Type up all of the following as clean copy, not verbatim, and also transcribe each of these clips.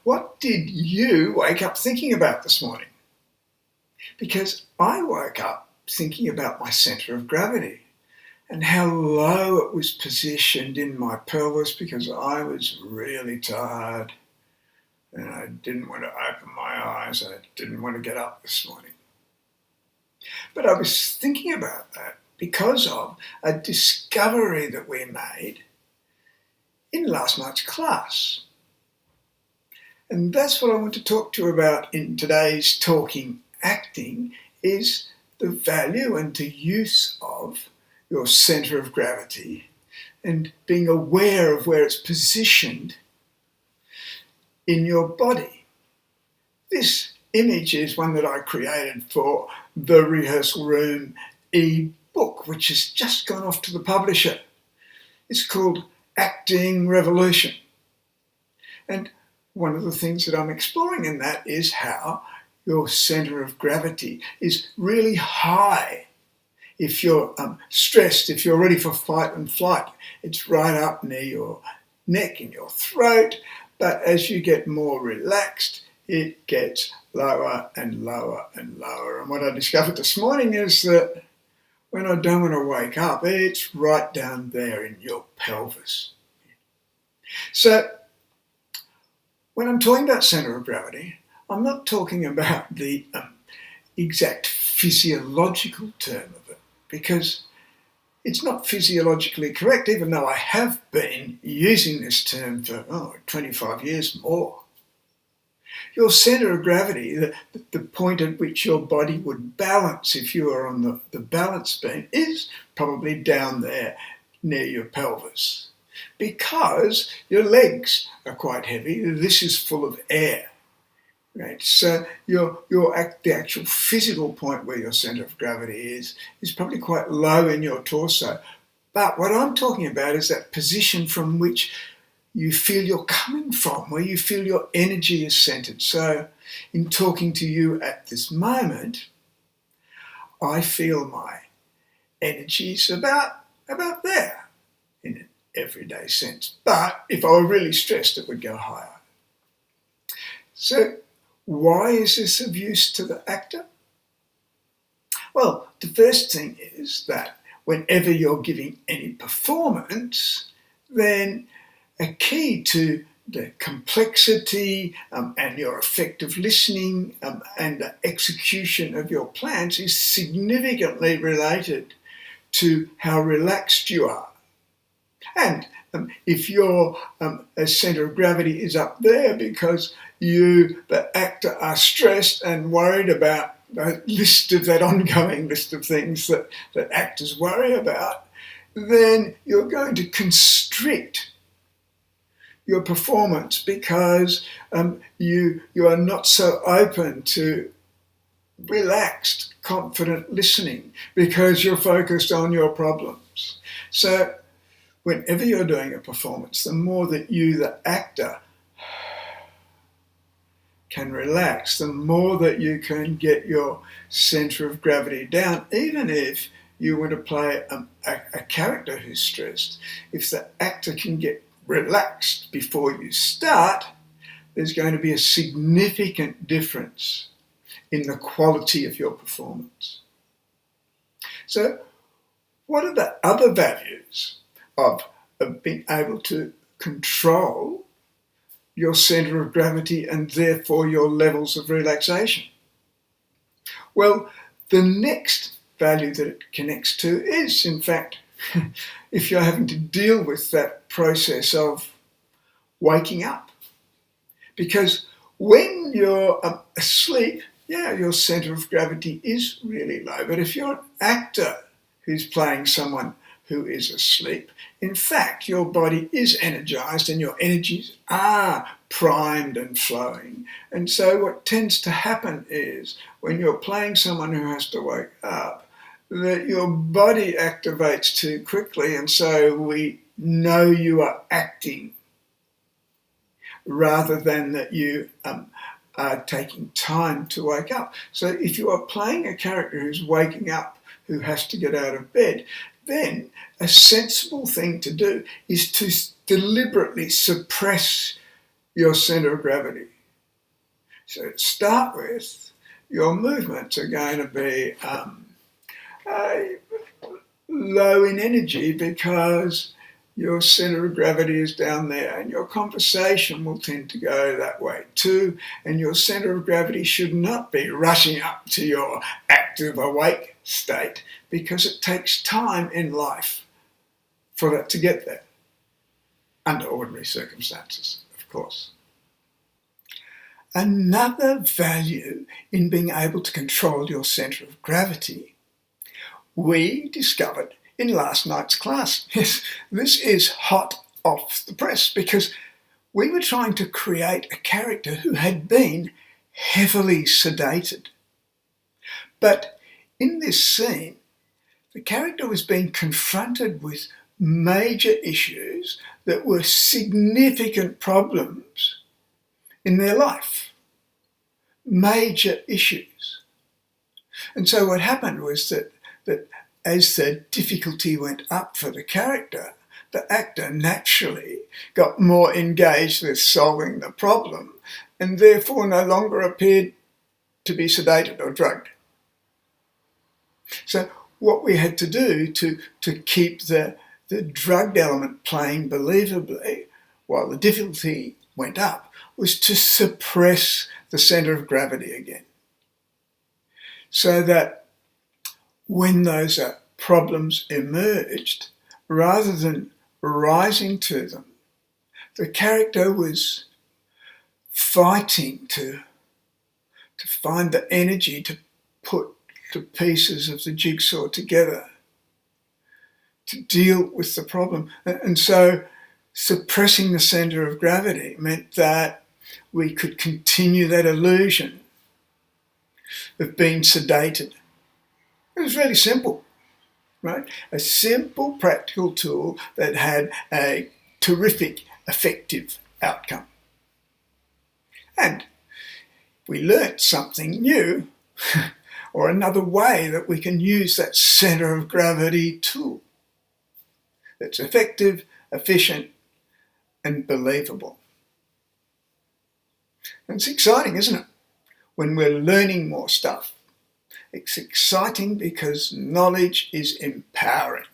What did you wake up thinking about this morning? Because I woke up thinking about my centre of gravity and how low it was positioned in my pelvis because I was really tired and I didn't want to open my eyes. I didn't want to get up this morning. But I was thinking about that because of a discovery that we made in last night's class. And that's what I want to talk to you about in today's Talking Acting, is the value and the use of your centre of gravity and being aware of where it's positioned in your body. This image is one that I created for the Rehearsal Room e-book, which has just gone off to the publisher. It's called Acting Revolution. And one of the things that I'm exploring in that is how your centre of gravity is really high. If you're stressed, if you're ready for fight and flight, it's right up near your neck and your throat. But as you get more relaxed, it gets lower and lower and lower. And what I discovered this morning is that when I don't want to wake up, it's right down there in your pelvis. So when I'm talking about centre of gravity, I'm not talking about the exact physiological term of it, because it's not physiologically correct, even though I have been using this term for 25 years more. Your centre of gravity, the point at which your body would balance if you were on the balance beam, is probably down there near your pelvis, because your legs are quite heavy. This is full of air. Right, so the actual physical point where your centre of gravity is probably quite low in your torso. But what I'm talking about is that position from which you feel you're coming from, where you feel your energy is centred. So in talking to you at this moment, I feel my energy's about there in an everyday sense. But if I were really stressed, it would go higher. So why is this of use to the actor? Well, the first thing is that whenever you're giving any performance, then a key to the complexity and your effective listening and the execution of your plans is significantly related to how relaxed you are. And if your centre of gravity is up there because you, the actor, are stressed and worried about that ongoing list of things that actors worry about, then you're going to constrict your performance because you are not so open to relaxed, confident listening because you're focused on your problems. So whenever you're doing a performance, the more that you, the actor, can relax, the more that you can get your centre of gravity down, even if you want to play a character who's stressed. If the actor can get relaxed before you start, there's going to be a significant difference in the quality of your performance. So what are the other values of being able to control your centre of gravity and therefore your levels of relaxation? Well, the next value that it connects to is, in fact, if you're having to deal with that process of waking up. Because when you're asleep, your centre of gravity is really low. But if you're an actor who's playing someone who is asleep, in fact, your body is energized and your energies are primed and flowing. And so what tends to happen is when you're playing someone who has to wake up, that your body activates too quickly, and so we know you are acting rather than that you are taking time to wake up. So if you are playing a character who's waking up, who has to get out of bed, then a sensible thing to do is to deliberately suppress your centre of gravity. So to start with, your movements are going to be low in energy because your centre of gravity is down there, and your conversation will tend to go that way too, and your centre of gravity should not be rushing up to your active awake state, because it takes time in life for that to get there, under ordinary circumstances, of course. Another value in being able to control your centre of gravity, we discovered in last night's class. Yes, this is hot off the press, because we were trying to create a character who had been heavily sedated. But in this scene, the character was being confronted with major issues that were significant problems in their life. Major issues. And so what happened was that as the difficulty went up for the character, the actor naturally got more engaged with solving the problem, and therefore no longer appeared to be sedated or drugged. So what we had to do to keep the drugged element playing believably while the difficulty went up was to suppress the centre of gravity again, so that when those problems emerged, rather than rising to them, the character was fighting to find the energy to put the pieces of the jigsaw together to deal with the problem. And so suppressing the centre of gravity meant that we could continue that illusion of being sedated. It was really simple, right? A simple practical tool that had a terrific effective outcome. And we learnt something new, or another way that we can use that centre of gravity tool that's effective, efficient, and believable. And it's exciting, isn't it? When we're learning more stuff. It's exciting because knowledge is empowering.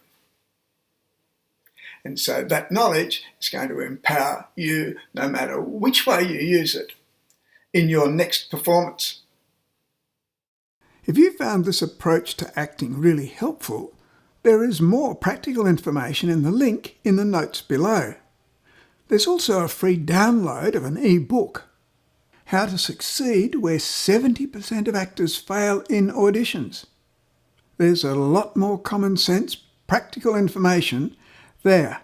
And so that knowledge is going to empower you no matter which way you use it in your next performance. If you found this approach to acting really helpful, there is more practical information in the link in the notes below. There's also a free download of an e-book, How to Succeed Where 70% of Actors Fail in Auditions. There's a lot more common sense, practical information there